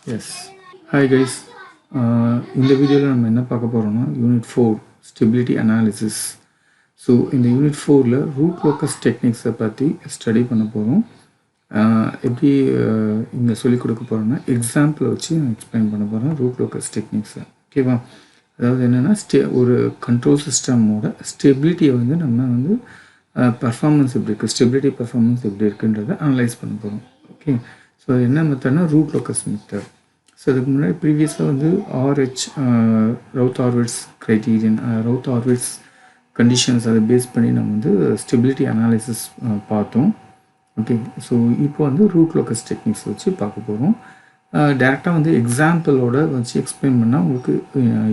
Yes. Hi guys. இந்த வீடியோவில் நம்ம என்ன பார்க்க போகிறோம்னா யூனிட் 4 ஸ்டெபிலிட்டி அனாலிசிஸ். ஸோ இந்த யூனிட் 4ல் ரூட் லோக்கஸ் டெக்னிக்ஸை பற்றி ஸ்டடி பண்ண போகிறோம். எப்படி இங்கே சொல்லிக் கொடுக்க போகிறோன்னா எக்ஸாம்பிளை வச்சு நான் எக்ஸ்பிளைன் பண்ண போகிறேன் ரூட் லோக்கஸ் டெக்னிக்ஸை. ஓகேவா? அதாவது என்னென்னா ஒரு கண்ட்ரோல் சிஸ்டமோட ஸ்டெபிலிட்டியை வந்து நம்ம பர்ஃபார்மன்ஸ் எப்படி இருக்குது, ஸ்டெபிலிட்டி பர்ஃபார்மன்ஸ் எப்படி இருக்குன்றதை அனலைஸ் பண்ண போகிறோம். ஓகே. ஸோ என்ன மெத்தட்னா ரூட் லோக்கஸ் மெத்தட். ஸோ அதுக்கு முன்னாடி ப்ரீவியஸாக வந்து ரவுத் ஆர்விட்ஸ் க்ரைட்டீரியன், ரவுத் ஆர்விட்ஸ் கண்டிஷன்ஸ் அதை பேஸ் பண்ணி நம்ம வந்து ஸ்டெபிலிட்டி அனாலிசிஸ் பார்த்தோம். ஓகே. ஸோ இப்போ வந்து ரூட் லோக்கஸ் டெக்னிக்ஸ் வச்சு பார்க்க போகிறோம். டேரெக்டாக வந்து எக்ஸாம்பிளோட வச்சு எக்ஸ்பிளைன் பண்ணால் உங்களுக்கு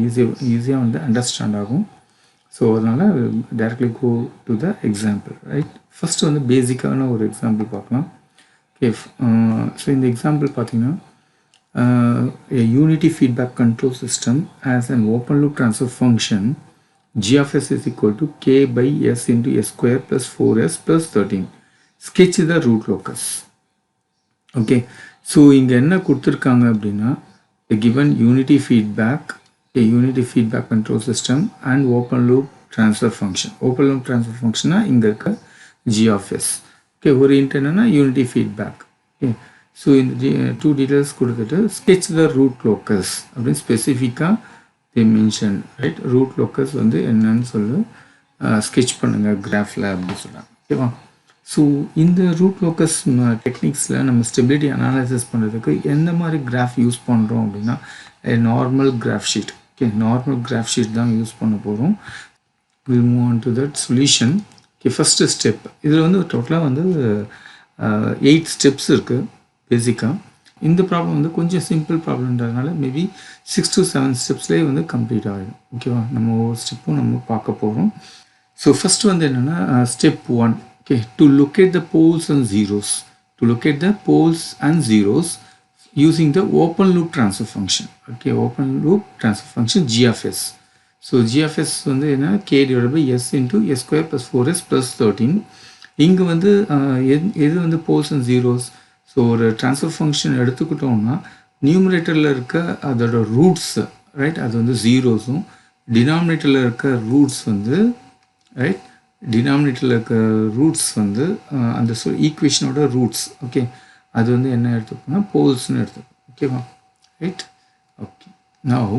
ஈஸியாக வந்து அண்டர்ஸ்டாண்ட் ஆகும். ஸோ அதனால் directly go to the example. Right. First வந்து பேசிக்கான ஒரு எக்ஸாம்பிள் பார்க்கலாம். ஓகே. ஸோ இந்த எக்ஸாம்பிள் பார்த்தீங்கன்னா a unity feedback control system has an open loop transfer function g of s is equal to k by s into s square plus 4s plus 13. Sketch the root locus. Okay. So இங்கே என்ன கொடுத்துருக்காங்க அப்படின்னா a given unity feedback control system and open loop transfer function. Open loop transfer function இங்கே இருக்க g of s. Okay. ஒரு என்னன்னா unity feedback. Okay. So இந்த two details கொடுத்துட்டு ஸ்கெச் த ரூட் லோக்கஸ் அப்படின்னு ஸ்பெசிஃபிக்காக தே மென்ஷன். ரைட். ரூட் லோக்கஸ் வந்து என்னன்னு சொல்லி ஸ்கெச் பண்ணுங்கள் கிராஃபில் அப்படின்னு சொல்கிறாங்க. ஓகேவா? ஸோ இந்த ரூட் லோக்கஸ் டெக்னிக்ஸில் நம்ம ஸ்டெபிலிட்டி அனாலிசிஸ் பண்ணுறதுக்கு எந்த மாதிரி கிராஃப் யூஸ் பண்ணுறோம் அப்படின்னா normal graph sheet. Okay. Normal graph sheet தான் யூஸ் பண்ண போகிறோம். Will move on to that solution. Okay. First step இதில் வந்து டோட்டலாக வந்து 8 ஸ்டெப்ஸ் இருக்குது. பேசிக்காக இந்த ப்ராப்ளம் வந்து கொஞ்சம் சிம்பிள் ப்ராப்ளம்ன்றதுனால மேபி 6 to 7 ஸ்டெப்ஸ்லேயே வந்து கம்ப்ளீட் ஆகிடும். ஓகேவா? நம்ம ஒவ்வொரு ஸ்டெப்பும் நம்ம பார்க்க போகிறோம். ஸோ ஃபஸ்ட் வந்து என்னென்னா step 1. Okay. To locate the poles and zeros using the open loop transfer function. Okay. Open loop transfer function GFS. So GFS வந்து என்ன k/s into s square plus 4s plus 13. இங்கே வந்து எது வந்து poles and zeros. So ஒரு transfer function எடுத்துக்கிட்டோம்னா நியூமரேட்டரில் இருக்க அதோட ரூட்ஸ், ரைட், அது வந்து ஜீரோஸும், டினாமினேட்டரில் இருக்க ரூட்ஸ் வந்து, ரைட், டினாமினேட்டரில் இருக்க ரூட்ஸ் வந்து அந்த ஈக்குவேஷனோட ரூட்ஸ். ஓகே. அது வந்து என்ன எடுத்துப்போம்னா போல்ஸ்னு எடுத்துப்போம். ஓகேவா? Right. Okay. Now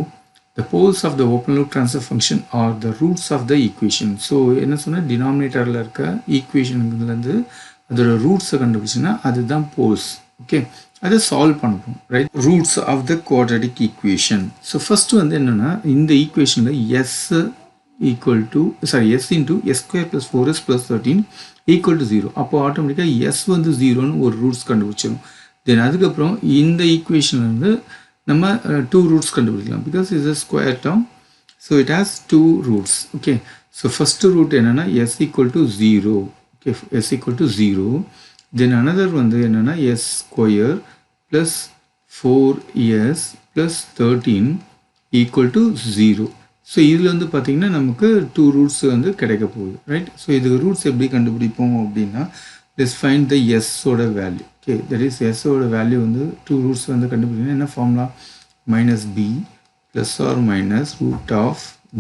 the poles of the open loop transfer function are the roots of the equation. So என்ன சொன்னால் டினாமினேட்டரில் இருக்க ஈக்குவேஷனுலேருந்து அதோட ரூட்ஸை கண்டுபிடிச்சுன்னா அதுதான் போல்ஸ். ஓகே. அதை சால்வ் பண்ணுறோம். Right. Roots of the quadratic equation. So first வந்து என்னென்னா இந்த ஈக்குவேஷனில் s into s square plus 4s plus 13 equal to 0. அப்போ ஆட்டோமேட்டிக்காக s வந்து 0ன்னு ஒரு ரூட்ஸ் கண்டுபிடிச்சிடும். தென் அதுக்கப்புறம் இந்த ஈக்குவேஷன்லேருந்து நம்ம 2 ரூட்ஸ் கண்டுபிடிக்கலாம். Because is a square term. So it has 2 roots. Okay. So first root என்னென்னா s equal to 0. Okay, s equal to 0. Then another வந்து என்னன்னா s square plus 4s plus 13 equal to 0. So இதில் வந்து பார்த்தீங்கன்னா நமக்கு 2 roots வந்து கிடைக்க போகுது. ரைட். ஸோ இது ரூட்ஸ் எப்படி கண்டுபிடிப்போம் அப்படின்னா let's find the s ஓட value. Okay. That is s ஓட வேல்யூ வந்து 2 ரூட்ஸ் வந்து கண்டுபிடிக்கணும். என்ன formula? -b plus or minus root of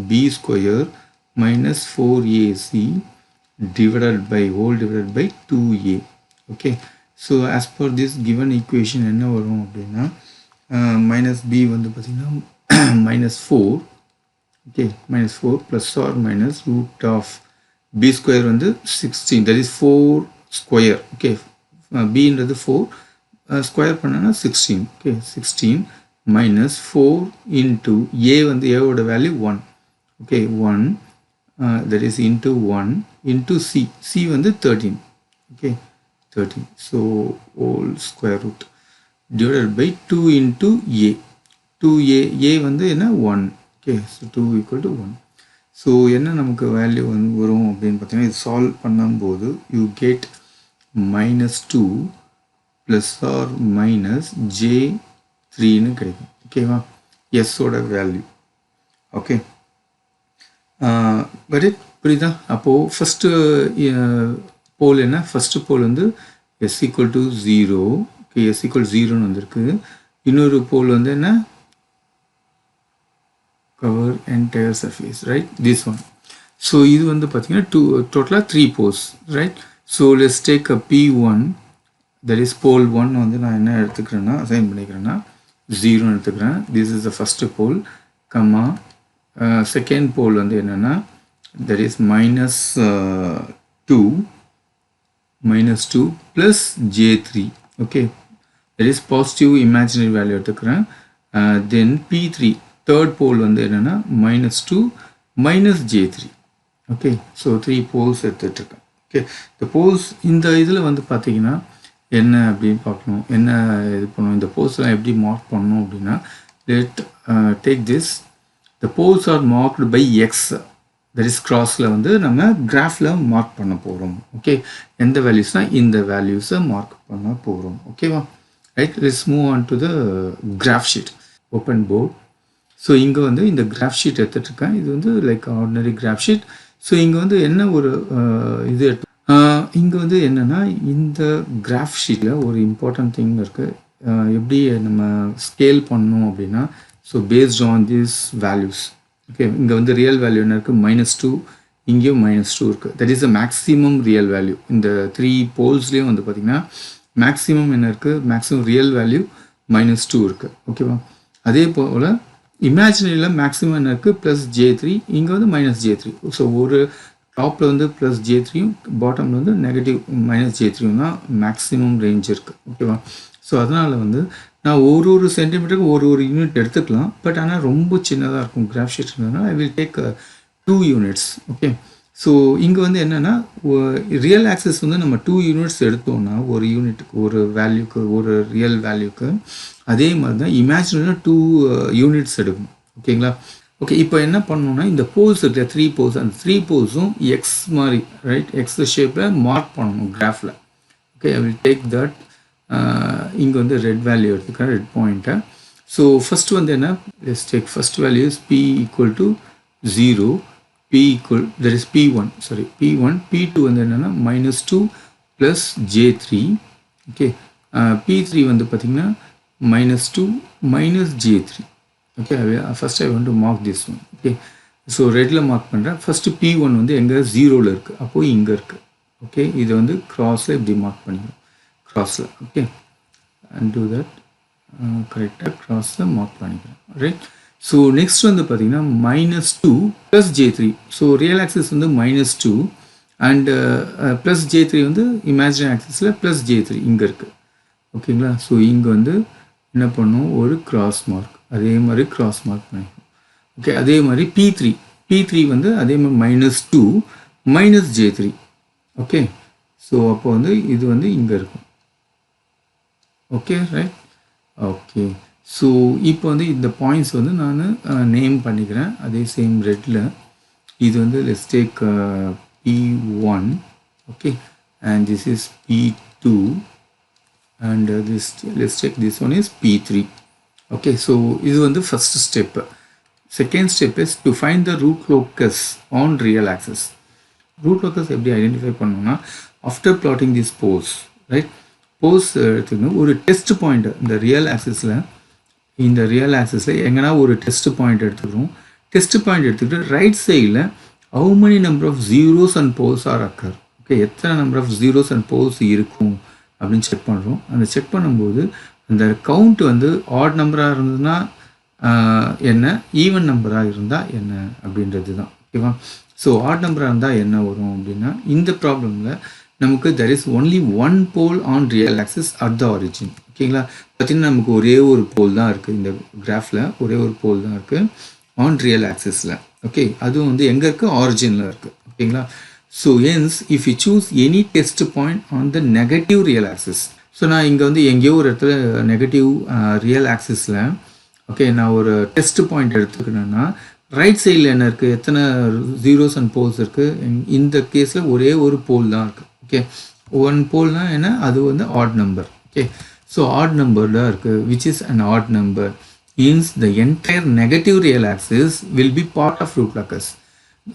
b square minus 4ac divided by 2a. Okay. So as per this given equation என்ன வரும் அப்படின்னா -b வந்து பார்த்தீங்கன்னா -4. okay. -4 plus or minus root of b square வந்து 16. that is 4 square. okay. bன்றது 4 square பண்ணனா 16. okay. 16 minus 4 into a வந்து a ஓட value 1. okay. 1 that is into 1 into c வந்து 13. okay. 13. so whole square root divided by 2 into a. 2a வந்து என்ன 1. okay. so 2 equal to 1. so என்ன நமக்கு value வந்து வரும் அப்படின்னு பார்த்தீங்கன்னா இது சால்வ் பண்ணும்போது you get -2 plus or minus j3ன்னு கிடைக்கும். ஓகேவா? s ஓட வேல்யூ. ஓகே. பட் புரியுதா? அப்போது ஃபஸ்ட்டு போல் என்ன? ஃபஸ்ட்டு போல் வந்து s equal to 0. okay. s equal to 0ன்னு வந்திருக்கு. இன்னொரு pole வந்து என்ன cover entire surface, right? This one. So இது வந்து பார்த்தீங்கன்னா total 3 poles, right? So let's take a P1, that is pole 1 வந்து நான் என்ன எடுத்துக்கிறேன்னா அசைன் பண்ணிக்கிறேன்னா 0 எடுத்துக்கிறேன். This is the first pole, comma second pole வந்து என்னன்னா that is -2 plus J3, okay? That is positive imaginary value எடுத்துக்கிறேன். Then P3 third pole வந்து என்னன்னா -2 minus J3, okay? So 3 poles எடுத்துட்டுருக்கேன். Okay, the poles இந்த இதில் வந்து பார்த்தீங்கன்னா என்ன அப்படின்னு பார்க்கணும், என்ன இது பண்ணணும், இந்த போல்ஸ்லாம் எப்படி மார்க் பண்ணணும் அப்படின்னா let take this, the poles are marked by X, that is crossல வந்து நம்ம கிராஃபில் மார்க் பண்ண போகிறோம். ஓகே, எந்த வேல்யூஸ்னால் இந்த வேல்யூஸை மார்க் பண்ண போகிறோம். ஓகேவா, right. Let's move on to the graph sheet. Open board. So இங்கே வந்து இந்த கிராஃப் ஷீட் எடுத்துகிட்ருக்கேன். இது வந்து like ordinary graph sheet. So இங்கே வந்து என்ன ஒரு இது இங்கே வந்து என்னென்னா இந்த கிராஃப் ஷீட்டில் ஒரு இம்பார்ட்டன்ட் திங் இருக்குது. எப்படி நம்ம ஸ்கேல் பண்ணணும் அப்படின்னா, so based on this values. Okay, இங்கே வந்து ரியல் வேல்யூ என்ன இருக்குது, -2, இங்கேயும் -2 இருக்குது. That is a maximum real value. இந்த 3 போல்ஸ்லேயும் வந்து பார்த்திங்கன்னா மேக்ஸிமம் என்ன இருக்குது, மேக்ஸிமம் ரியல் வேல்யூ -2 இருக்குது. ஓகேவா, அதே போல் இமேஜினரியில் மேக்ஸிமம் என்ன இருக்குது, +J3, இங்கே வந்து -J3. ஸோ ஒரு டாப்பில் வந்து +J3யும் பாட்டமில் வந்து நெகட்டிவ் -J3யும் தான் மேக்ஸிமம் ரேஞ்ச் இருக்குது. ஓகேவா, ஸோ அதனால் வந்து நான் ஒரு சென்டிமீட்டருக்கு ஒரு யூனிட் எடுத்துக்கலாம். பட் ஆனால் ரொம்ப சின்னதாக இருக்கும் கிராஃப் ஷீட் இருந்ததுனால ஐ will take 2 units. Okay, so இங்கே வந்து என்னென்னா ரியல் ஆக்சஸ் வந்து நம்ம 2 யூனிட்ஸ் எடுத்தோம்னா ஒரு யூனிட்டுக்கு ஒரு வேல்யூக்கு ஒரு ரியல் வேல்யூக்கு, அதே மாதிரி தான் இமேஜினரியில் 2 யூனிட்ஸ் எடுக்கணும். ஓகேங்களா. ஓகே, இப்போ என்ன பண்ணணும்னா இந்த போல்ஸ் இருக்கிற 3 போல்ஸ், அந்த 3 போல்ஸும் எக்ஸ் மாதிரி, ரைட், எக்ஸ் ஷேப்பில் மார்க் பண்ணணும் கிராஃபில். Okay, I will take that. இங்கே வந்து ரெட் வேல்யூ எடுத்துக்கிறேன், ரெட் பாயிண்ட்டை. ஸோ ஃபஸ்ட்டு வந்து என்ன, let's take first value is P = 0, that is P1, P2 வந்து என்னென்னா -2 plus J3. ஓகே, P3 வந்து பார்த்திங்கன்னா -2 minus J3. Okay, first I want to mark this one. Okay, so ரெட்டில் mark பண்ணுறேன். ஃபஸ்ட்டு P1 வந்து எங்கே 0ல் இருக்குது, அப்போது இங்கே இருக்குது. ஓகே, இதை வந்து க்ராஸில் இப்படி மார்க் பண்ணிக்கணும், க்ராஸில். ஓகே, அண்ட் டூ தட் கரெக்டாக க்ராஸில் மார்க் பண்ணிக்கிறேன், ரைட். ஸோ நெக்ஸ்ட் வந்து பார்த்தீங்கன்னா -2 plus J3. So real axis வந்து -2 அண்ட் +J3 வந்து இமேஜினரி ஆக்சிஸில் +J3 இங்கே இருக்குது. ஓகேங்களா. ஸோ இங்கே வந்து என்ன பண்ணும், ஒரு கிராஸ் மார்க், அதே மாதிரி கிராஸ் மார்க் பண்ணிக்கணும். ஓகே, அதே மாதிரி P3 வந்து அதே மாதிரி -2 minus J3. ஓகே, ஸோ அப்போ வந்து இது வந்து இங்கே இருக்கும். Okay, right. ஓகே, ஸோ இப்போ வந்து இந்த பாயிண்ட்ஸ் வந்து நான் நேம் பண்ணிக்கிறேன் அதே சேம் ரெட்டில். இது வந்து let's take P1. Okay, and this is P2 and let's check this one is P3. okay, so இது வந்து first step. second step is to find the root locus on real axis. root locus எப்படி identify பண்ணணும்னா, after plotting these poles, right, poles எடுத்துக்கணும். ஒரு test point இந்த real ஆக்சிஸில் எங்கன்னா ஒரு test point எடுத்துக்கிறோம். டெஸ்ட் பாயிண்ட் எடுத்துக்கிட்டு ரைட் சைடில் how many number of zeros and poles are occur. Okay, எத்தனை number of zeros and poles இருக்கும் அப்படின்னு செக் பண்ணுறோம். அந்த செக் பண்ணும்போது அந்த கவுண்ட் வந்து ஆட் நம்பராக இருந்ததுன்னா என்ன, ஈவன் நம்பராக இருந்தால் என்ன அப்படின்றது தான். ஓகேவா. ஸோ ஆட் நம்பராக இருந்தால் என்ன வரும் அப்படின்னா, இந்த ப்ராப்ளமில் நமக்கு there is only one pole on real axis at the origin. ஓகேங்களா. பார்த்திங்கன்னா நமக்கு ஒரே ஒரு போல் தான் இருக்குது இந்த கிராஃபில், ஒரே ஒரு போல் தான் இருக்குது ஆன் ரியல் ஆக்சிஸில். ஓகே, அதுவும் வந்து எங்கே இருக்குது, ஆரிஜினில் இருக்குது. ஓகேங்களா. So hence if you choose any test point on the negative real axis, so நான் இங்கே வந்து எங்கேயோ ஒரு இடத்துல நெகட்டிவ் ரியல் ஆக்சிஸில், ஓகே, நான் ஒரு டெஸ்ட் பாயிண்ட் எடுத்துக்கினேன்னா ரைட் சைடில் என்ன இருக்குது, எத்தனை ஜீரோஸ் அண்ட் போல்ஸ் இருக்குது. இந்த கேஸில் ஒரே ஒரு போல் தான் இருக்குது. ஓகே, ஒன் போல்னால் என்ன, அது வந்து add number. Okay, so add number தான் இருக்குது, which is an add number. means the entire negative real axis will be part of root locus.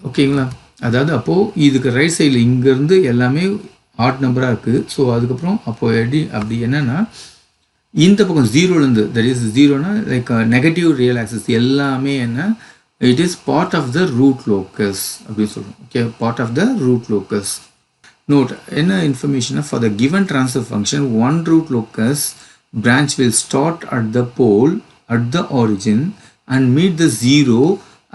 ஓகேங்களா. அதாவது அப்போது இதுக்கு ரைட் சைடில் இங்கேருந்து எல்லாமே ஆட் நம்பராக இருக்குது. ஸோ அதுக்கப்புறம் அப்போது அப்படி என்னென்னா இந்த பக்கம் ஜீரோலேருந்து தட் இஸ் ஜீரோனா லைக் நெகட்டிவ் ரியல் ஆக்சஸ் எல்லாமே என்ன it is part of the root locus அப்படின்னு சொல்கிறோம். Okay, part of the root locus. Note, என்ன information for the given transfer function, one root locus branch will start at the pole at the origin and meet the zero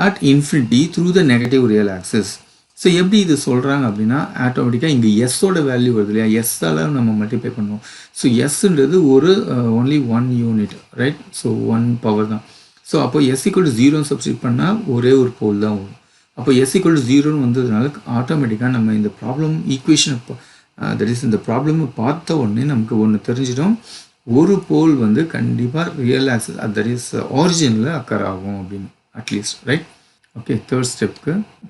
at infinity through the negative real axis. So எப்படி இது சொல்கிறாங்க அப்படின்னா ஆட்டோமேட்டிக்காக இங்கே எஸ்ஸோட value வருது இல்லையா, எஸ்ஸால் நம்ம multiply பண்ணுவோம். ஸோ எஸ்ன்றது ஒரு only one unit, right? So one power தான். ஸோ அப்போ எஸ் ஈக்குவல் டு ஜீரோன்னு சப்ஸ்டியூட் பண்ணால் ஒரே ஒரு போல் தான் வரும். அப்போ எஸ் ஈக்குவல் டு ஜீரோன்னு வந்ததுனால ஆட்டோமேட்டிக்காக நம்ம இந்த ப்ராப்ளம் ஈக்குவேஷனை தட் இஸ் இந்த ப்ராப்ளமை பார்த்த உடனே நமக்கு ஒன்று தெரிஞ்சிடும், ஒரு போல் வந்து கண்டிப்பாக ரியல் ஆக்சஸ் தட் இஸ் ஆரிஜினில் அக்கர் ஆகும் அப்படின்னு at least, right? Okay, third step,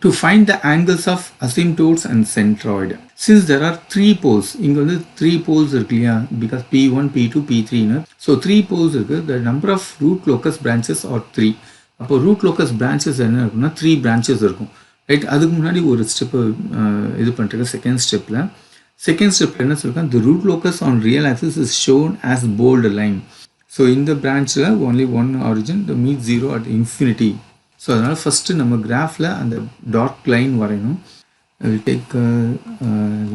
to find the angles of asymptotes and centroid. Since there are 3 poles, இங்க வந்து 3 poles இருக்கு இல்லையா, because P1, P2, P3 னு. So 3 poles இருக்கு, the number of root locus branches are 3. அப்போ root locus branches என்ன இருக்குன்னா 3 branches இருக்கும், ரைட்? அதுக்கு முன்னாடி ஒரு ஸ்டெப் இது பண்ணிட்டு செகண்ட் ஸ்டெப்பில் என்ன சொல்லிருக்கேன், the root locus on real axis is shown as bold line. So இந்த branchல only one origin, the meet 0 at infinity. So அதனால் ஃபஸ்ட்டு நம்ம கிராஃபில் அந்த டார்க் லைன் வரையணும். I will take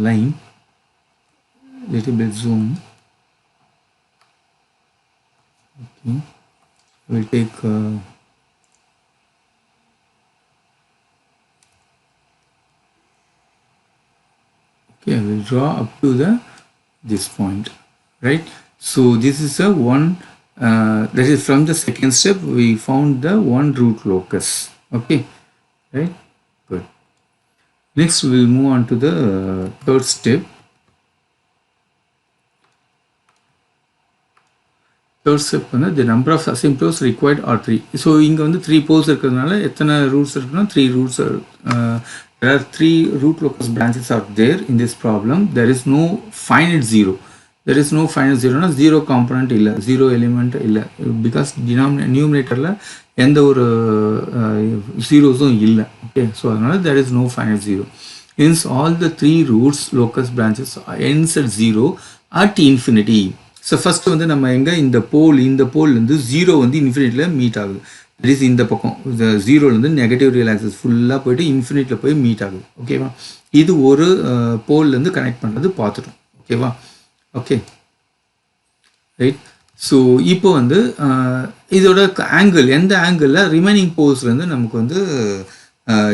line, little bit zoom. Okay, I will take okay, I will draw up to this point, right? So this is a one. That is from the second step we found the one root locus. Okay, right? Good. Next we will move on to the third step. Third step வந்து the number of asymptotes required are 3. So இங்க வந்து 3 poles இருக்கிறதுனால எத்தனை roots இருக்குன்னா 3 roots are, there are 3 root locus branches are there in this problem. There is no finite zero. There is no finite zero, zero component illa, zero element illa, because numerator la எந்த ஒரு zeros-um illa. Okay, so there is no finite zero. Hence all the 3 roots locus branches ends at 0 at infinity. So first வந்து நம்ம எங்க இந்த போல் இருந்து 0 வந்து இன்ஃபினிட்டில meet ஆகுது. That is இந்த பக்கம் இந்த 0ல இருந்து நெகட்டிவ் ரியல் ஆக்சஸ் ஃபுல்லா போயிட்டு இன்ஃபினிட்டில போய் மீட் ஆகுது. ஓகேவா? இது ஒரு போல்ல இருந்து கனெக்ட் பண்றது பார்த்துட்டோம். ஓகேவா? Okay, right? ஸோ இப்போ வந்து இதோட ஆங்கிள் எந்த ஆங்கிளில் ரிமைனிங் போல்ஸ்லேருந்து நமக்கு வந்து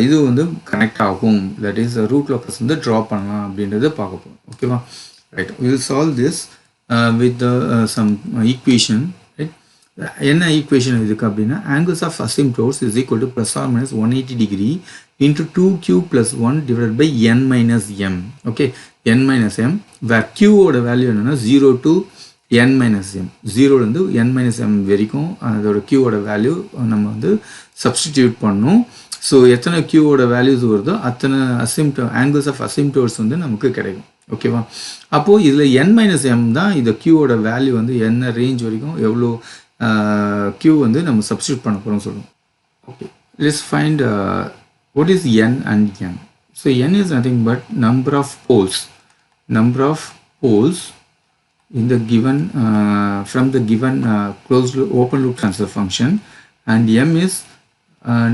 இது வந்து கனெக்ட் ஆகும், தட் இஸ் ரூட் லோக்கஸ் வந்து ட்ரா பண்ணலாம் அப்படின்றத பார்க்க போகிறோம். ஓகேவா? Right, we will solve this with some equation. Right, என்ன ஈக்குவேஷன் இதுக்கு அப்படின்னா angles of asymptotes is equal to plus or minus 180 degree into 2q plus 1 divided by n minus m. Okay, n minus m, where q ஓட value என்னன்னா 0 to n minus m, 0 இருந்து n minus m வரைக்கும் அதோட q ஓட value நம்ம வந்து substitute பண்ணோம். So எத்தனை q ஓட வேல்யூஸ் வருதோ அத்தனை angles of asymptotes வந்து நமக்கு கிடைக்கும். ஓகேவா? அப்போது இதில் n minus m தான் இந்த q ஓட வேல்யூ வந்து என்ன ரேஞ்ச் வரைக்கும் எவ்வளோ q வந்து நம்ம சப்ஸ்டிடியூட் பண்ண போகிறோம் சொல்லுவோம். Okay, let's find what is n and m. So n is nothing but number of poles in the given from the given closed loop, open loop transfer function, and m is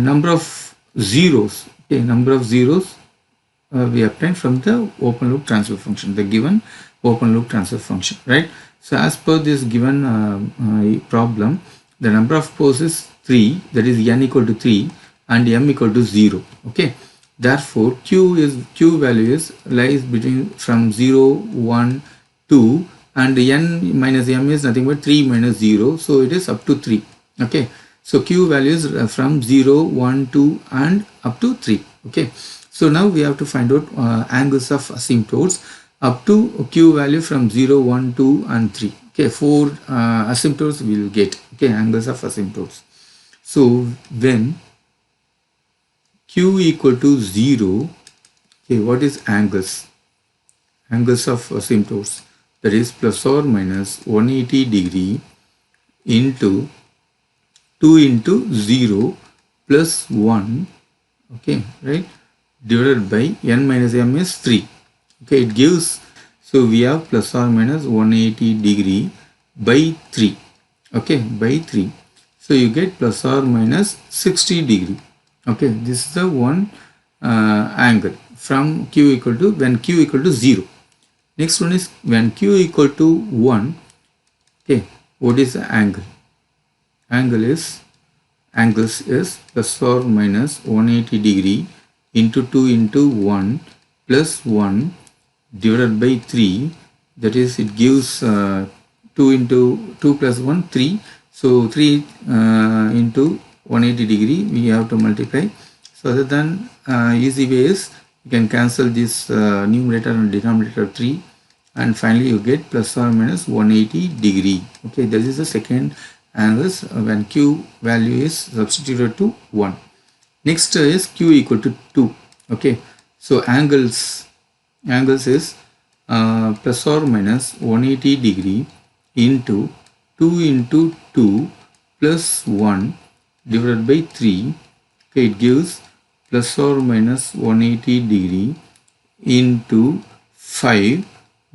number of zeros. Okay, number of zeros we obtain from the open loop transfer function, the given open loop transfer function, right? So as per this given problem, the number of poles is 3, that is n equal to 3 and m equal to 0. Okay, therefore q value is lies between from 0, 1, 2, and n minus m is nothing but 3 minus 0, so it is up to 3. Okay, so q value is from 0, 1, 2 and up to 3. Okay, so now we have to find out angles of asymptotes up to q value from 0, 1, 2 and 3. Okay, 4 asymptotes we will get. Okay, angles of asymptotes. So when q equal to 0, okay, what is angles of asymptotes? That is plus or minus 180 degree into 2 into 0 plus 1, okay, right, divided by n minus m is 3. Okay, it gives, so we have plus or minus 180 degree by 3. Okay, by 3. So you get plus or minus 60 degree. Okay, this is the one angle from q equal to when q equal to 0. Next one is when q equal to 1. Okay, what is the angle? Angles is plus or minus 180 degree into 2 into 1 plus 1 divided by 3. That is, it gives 2 into 2 plus 1 3. So 3 into 180 degree we have to multiply. So other than easy way is you can cancel this numerator and denominator 3, and finally you get plus or minus 180 degree. Okay, this is the second angles when q value is substituted to 1. Next is q equal to 2. Okay, so angles is plus or minus 180 degree into 2 into 2 plus 1 divided by 3. Okay, it gives plus or minus 180 degree into 5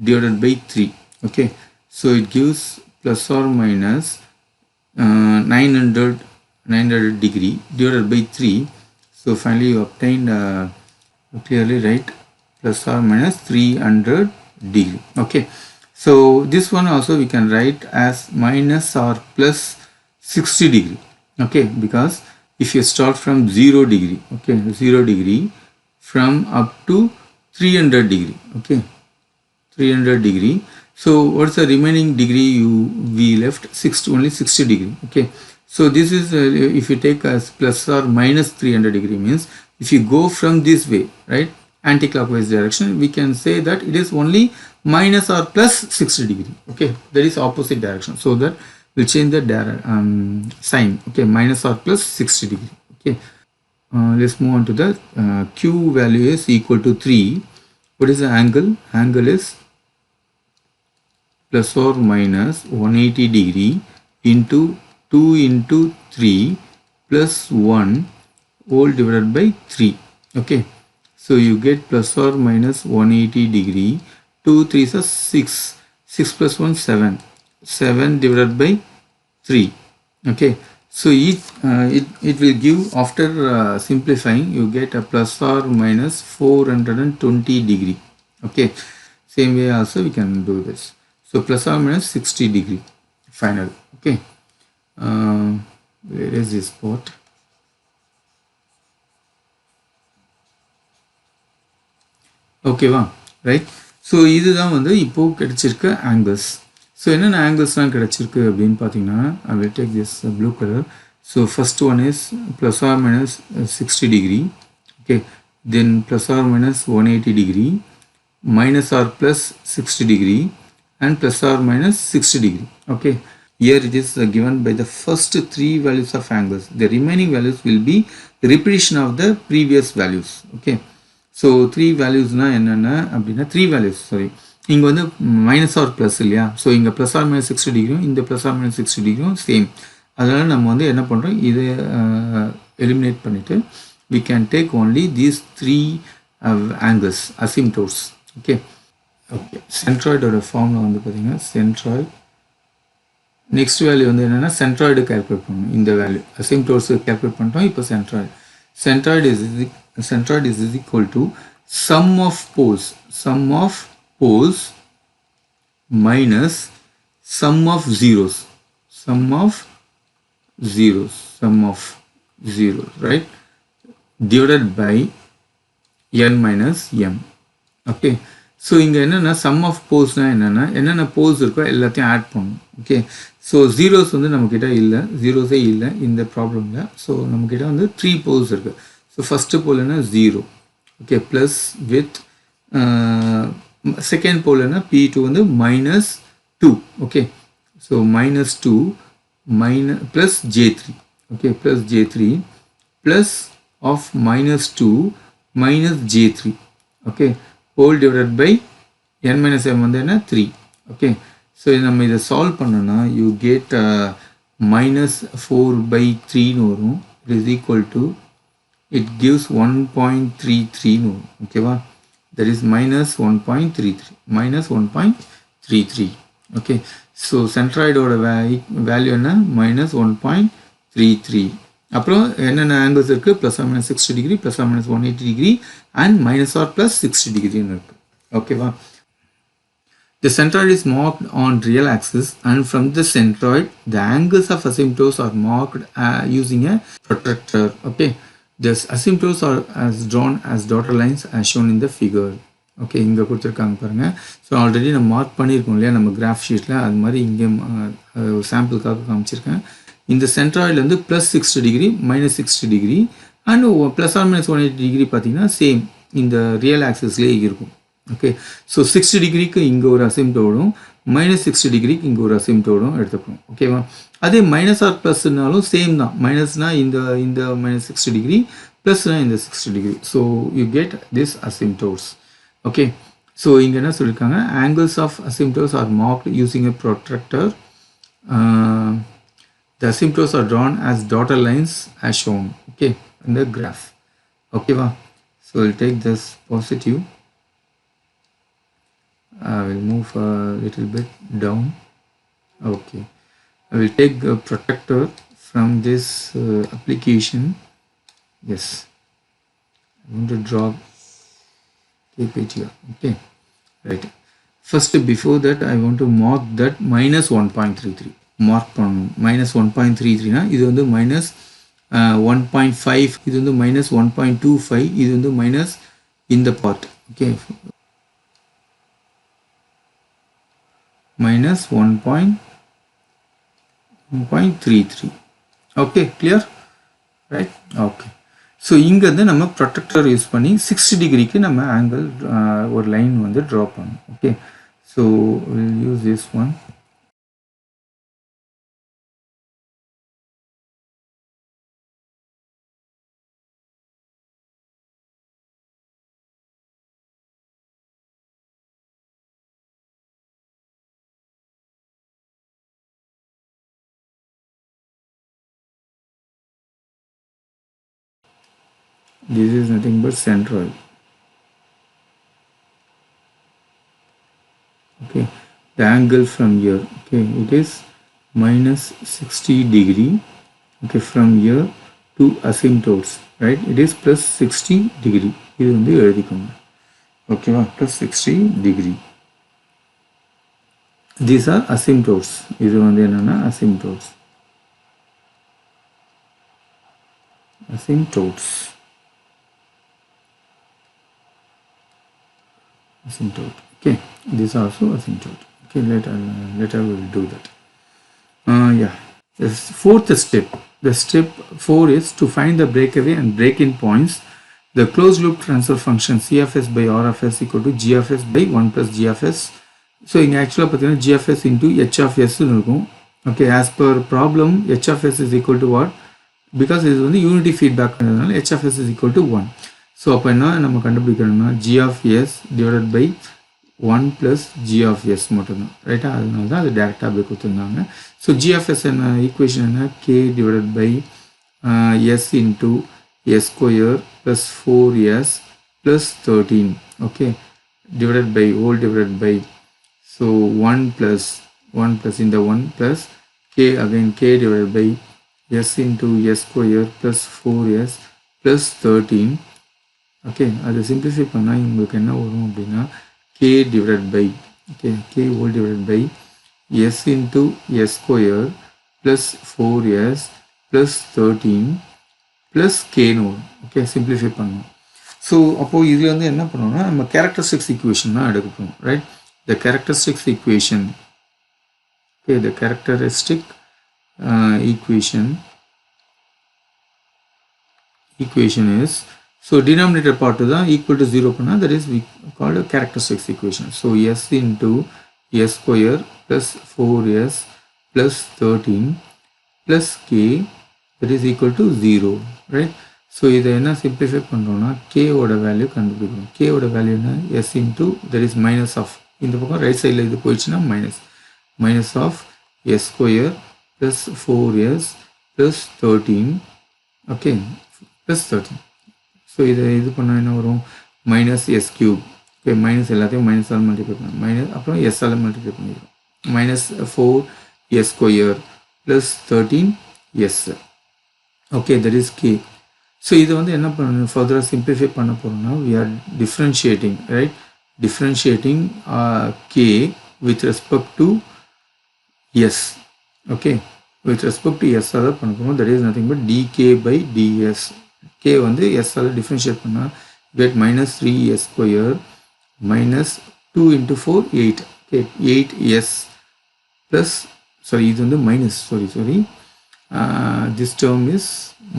divided by 3. Okay, so it gives plus or minus 900 degree divided by 3. So finally you obtained clearly write plus or minus 300 degree. Okay, so this one also we can write as minus or plus 60 degree. Okay, because if you start from 0 degree, okay, 0 degree from up to 300 degree. Okay, 300 degree. So what's the remaining degree we left? Only 60 degree. Okay, so this is if you take as plus or minus 300 degree means if you go from this way, right, anti-clockwise direction, we can say that it is only minus or plus 60 degree. Okay, that is opposite direction, so that we'll change the sign. Okay, minus or plus 60 degree. Okay, let's move on to the q value is equal to 3. What is the angle? Angle is plus or minus 180 degree into 2 into 3 plus 1 whole divided by 3. Okay, so you get plus or minus 180 degree. 2 3s are 6. 6 plus 1 7. 7 divided by 3. Okay, so it will give, after simplifying, you get a plus or minus 420 degree. Okay, same way also we can do this. So plus or minus 60 degree final. Okay, where is this spot? ஓகேவா, right. So இதுதான் வந்து இப்போது கிடைச்சிருக்க angles. So என்னென்ன ஆங்கிள்ஸ்லாம் கிடைச்சிருக்கு அப்படின்னு பார்த்தீங்கன்னா, I will take this blue colour. So first one is plus or minus 60 degree. Okay, then plus or minus 180 degree, minus or plus 60 degree, and plus or minus 60 degree. Okay, here it is given by the first 3 values of angles. The remaining values will be repetition of the previous values. Okay, so 3 values na enna appadina 3 values, sorry, inga vandu minus or plus illaya. So inga plus or minus 60 degree, inda plus or minus 60 degree same. அதனால நம்ம வந்து என்ன பண்றோம், இதை eliminate பண்ணிட்டு we can take only these 3 angles, asymptotes. Okay, okay, centroid oda formula வந்து பாத்தீங்கன்னா centroid, next value வந்து என்னன்னா centroid calculate பண்ணனும். இந்த value asymptotes calculate பண்ணிட்டோம். இப்போ centroid is equal to sum of poles minus sum of zeros, right, divided by n minus m. Okay, so இங்க என்னன்னா sum of poles na என்னென்ன poles இருக்கோ எல்லாத்தையும் ஆட் பண்ணணும். ஓகே, ஸோ ஜீரோஸ் வந்து நம்மக்கிட்ட இல்லை, ஜீரோஸே இல்லை இந்த ப்ராப்ளமில். ஸோ நம்மக்கிட்ட வந்து 3 poles இருக்கு. ஸோ ஃபஸ்ட்டு போல் என்ன 0. Okay, plus with second pole என்ன P2 வந்து -2. Okay, so -2 plus J3. Okay, plus J3 plus of -2 minus J3. Okay, whole divided by n minus m வந்து என்ன 3. Okay, so நம்ம இதை சால்வ் பண்ணோம்னா you get -4/3 வரும். It is equal to, it gives 1.33 வரும். ஓகேவா, that is -1.33. Okay, ஸோ சென்ட்ராய்டோட value என்ன மைனஸ் 1.33. அப்புறம் என்னென்ன ஆங்கிள்ஸ் இருக்குது plus or minus 60 degree plus or minus 180 degree and minus or plus 60 டிகிரின்னு இருக்குது. ஓகேவா? The centroid is marked on real axis, and from the centroid, the angles of asymptotes are marked using a protractor. Okay, the asymptotes are as drawn as dotted lines as shown in the figure. Okay, இங்கே கொடுத்துருக்காங்க பாருங்கள். So already நம்ம mark பண்ணியிருக்கோம் இல்லையா நம்ம graph ஷீட்டில், அது மாதிரி இங்கே சாம்பிளுக்காக காமிச்சிருக்கேன். இந்த சென்ட்ராய்டில் வந்து plus 60 degree minus 60 degree and plus or minus 180 degree பார்த்தீங்கன்னா சேம் இந்த ரியல் ஆக்சிஸ்லேயே இருக்கும். ஓகே, ஸோ 60 டிகிரிக்கு இங்கே ஒரு அசிம்டோடும் மைனஸ் 60 டிகிரிக்கு இங்கே ஒரு அசிம்டோடும் எடுத்துக்கணும். ஓகேவா? அதே மைனஸ் ஆர் ப்ளஸ்னாலும் சேம் தான். மைனஸ்னால் இந்த மைனஸ் 60 டிகிரி ப்ளஸ்னால் இந்த 60 degree. So you get this asymptotes. Okay, so இங்கே என்ன சொல்லியிருக்காங்க, angles of asymptotes are marked using a protractor. The asymptotes are drawn as dotted lines as shown, okay, in the graph. Okay, so we'll take this positive. I will move a little bit down. Okay, I will take the protector from this application. Yes, I want to draw, keep it here. Okay, right. First, before that, I want to mark that minus 1.33. Mark பண்ணணும். Minus 1.33னா இது வந்து minus 1.5, இது வந்து minus 1.25, இது வந்து minus இந்த part. Okay, minus 1.33. Okay, clear, right? Okay, so இங்கேருந்து நம்ம ப்ரொடெக்டர் யூஸ் பண்ணி 60 டிகிரிக்கு நம்ம ஆங்கிள் ஒரு லைன் வந்து ட்ரா பண்ணணும். Okay, so will use this one. This is nothing but centroid. Okay, the angle from here, okay, it is minus 60 degree. Okay, from here to asymptotes, right, it is plus 60 degree. இது வந்து எழுதிக்கோங்க. ஓகேவா? plus 60 degree. These are asymptotes. இது வந்து என்னன்னா asymptotes. Asymptotes. Asymptote. Okay, this also asymptote. Okay, later we will do that. Yeah, the fourth step, the step 4 is to find the breakaway and break-in points. The closed loop transfer function C of s by R of s equal to G of s by 1 plus G of s. So in actually பார்த்தீங்கன்னா G of s into H of s இருக்கும். Okay, as per problem H of s is equal to what? Because இது வந்து unity feedback பண்ணதுனால H of s is equal to 1. So அப்போ என்ன நம்ம கண்டுபிடிக்கணும்னா G of s divided by 1 plus G of s மட்டும்தான், ரைட்டா? அதனால தான் அது டேரெக்டாக அப்படி கொடுத்துருந்தாங்க. ஸோ G of s என்ன ஈக்குவேஷன் என்ன, K divided by s into s square plus 4s plus 13, okay, divided by whole divided by, so 1 plus in the 1 plus K again, K divided by s into s square plus 4s plus 13. Okay, அதை simplify பண்ணால் உங்களுக்கு என்ன வரும் அப்படின்னா K divided by, okay, K whole divided by s into s square plus 4s plus 13 plus Kன்னு வரும். Okay, simplify பண்ணணும். So அப்போது இதில் வந்து என்ன பண்ணணும்னா நம்ம கேரக்டரிஸ்டிக்ஸ் ஈக்குவேஷன் தான் எடுக்க போகிறோம், right? The characteristics equation, okay, the characteristic equation is, so denominator part is equal to 0 panna, that is we called a characteristics equation. So s into s square plus 4s plus 13 plus k, that is equal to 0, right? So இதை என்ன simplify பண்ணுறோம்னா k ஓட value கண்டுபிடிக்கணும். k ஓட value என்ன, s into, that is minus of, இந்த பக்கம் right சைடில் இது போயிடுச்சுன்னா minus of s square plus 4s plus 13, okay, plus 13. So இது பண்ணால் என்ன வரும், minus S cube. Okay, minus எல்லாத்தையும் மைனஸால் மல்டிப்ளை பண்ணணும், மைனஸ் அப்புறம் எஸ்ஸால் மல்டிப்ளை பண்ணிடுறோம். minus 4s square plus 13s. Okay, that is k. So இது வந்து என்ன பண்ணணும், further simplify பண்ண போறோம்னா we are differentiating, right? Differentiating k with respect to s. Okay, with respect to s அத பண்ண போறோம். That is nothing but dk by ds. k வந்து s ஆல differentiate பண்ணா get minus 3s square minus 2 into 4 8. Okay, 8s plus, sorry, இது வந்து minus, sorry, this term is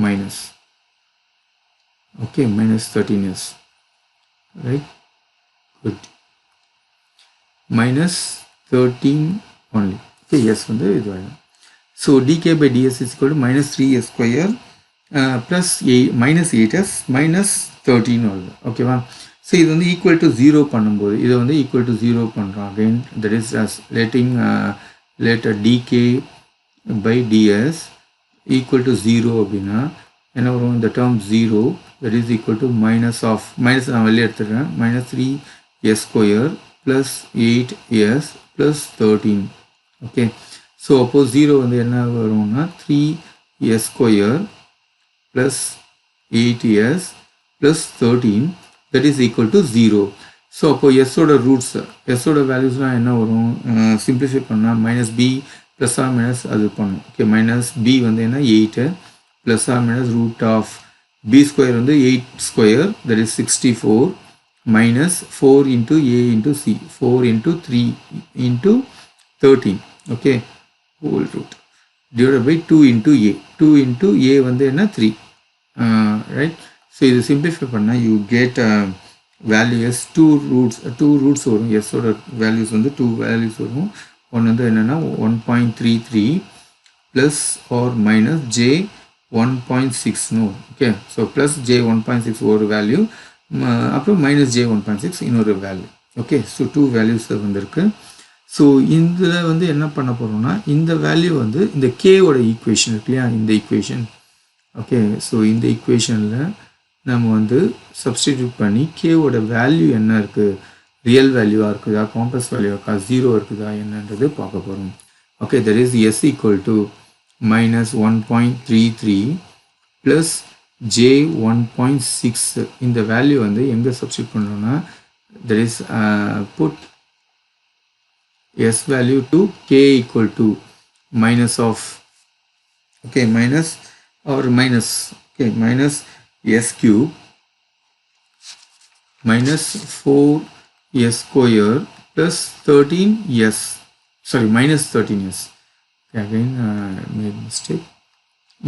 minus. Okay, minus 13s, right? Good. Minus 13 only. Okay, yes, வந்து இது ஆயிடும். So dk by ds is equal to minus 3s square plus minus 8s minus 13 வருது. ஓகேவா? So இது வந்து equal to 0 பண்ணும்போது இதை வந்து ஈக்குவல் டு 0 பண்ணுறோம். Again that is letting later dk by ds equal to 0 அப்படின்னா என்ன வரும், இந்த term 0 that is equal to minus of, minus நான் வெளியே எடுத்துக்கிறேன், minus 3s square plus 8s plus 13. Okay, so அப்போ 0 வந்து என்ன வரும்னா 3s square plus 8s plus 13 that is equal to 0. So அப்போ எஸ்ஸோட ரூட்ஸ், எஸ்ஸோட வேல்யூஸ்லாம் என்ன வரும், சிம்பிளிஃபை பண்ணால் minus B plus or minus அது பண்ணும். ஓகே, மைனஸ் பி வந்து என்ன 8 plus or minus root of B square வந்து 8 square that is 64 minus 4 into a into c, 4 into 3 into 13. Okay, whole root divided by 2 into a, 2 into a வந்து என்ன 3, right? So இது simplify பண்ணா you get value as 2 roots வரும். s ஓட values வந்து 2 values வரும். ஒன்று வந்து என்னன்னா 1.33 plus or minus j 1.6 no. Okay, so plus j 1.6 ஒரு வேல்யூ, அப்புறம் minus j 1.6 இன்னொரு வேல்யூ. ஓகே, ஸோ 2 வேல்யூஸ் வந்திருக்கு. ஸோ இதில் வந்து என்ன பண்ண போகிறோம்னா இந்த வேல்யூ வந்து இந்த கேவோட ஈக்குவேஷன் இருக்கு இல்லையா, இந்த ஈக்குவேஷன். ஓகே, ஸோ இந்த ஈக்குவேஷனில் நம்ம வந்து சப்ஸ்டிடியூட் பண்ணி கேவோட வேல்யூ என்ன இருக்குது, ரியல் வேல்யூவாக இருக்குதா, காம்ப்ளெக்ஸ் வேல்யூவாக இருக்கா, 0 இருக்குதா என்னன்றது பார்க்க போகிறோம். Okay, that is s equal to minus 1.33 plus j 1.6. இந்த வேல்யூ வந்து எங்கே சப்ஸ்டிடியூட் பண்ணுறோம்னா that is put s value to k equal to minus of, okay, minus or minus, okay, minus s cube minus 4s square plus 13s, sorry, minus 13s. Okay, again made mistake,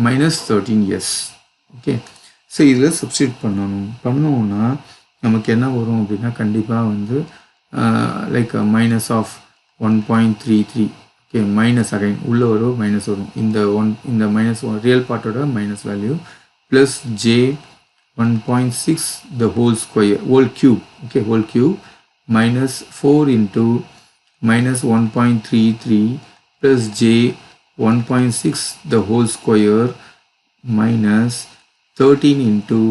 minus 13s. Okay, so இதில் substitute பண்ணோம்னா நமக்கு என்ன வரும் அப்படின்னா கண்டிப்பாக வந்து like minus of 1.33. Okay, minus again உள்ளே வரும், மைனஸ் வரும், இந்த மைனஸ் ரியல் பார்ட்டோட minus value plus j 1.6 the whole square, whole cube. Okay, whole cube minus 4 into minus 1.33 plus j 1.6 the whole square minus 13 into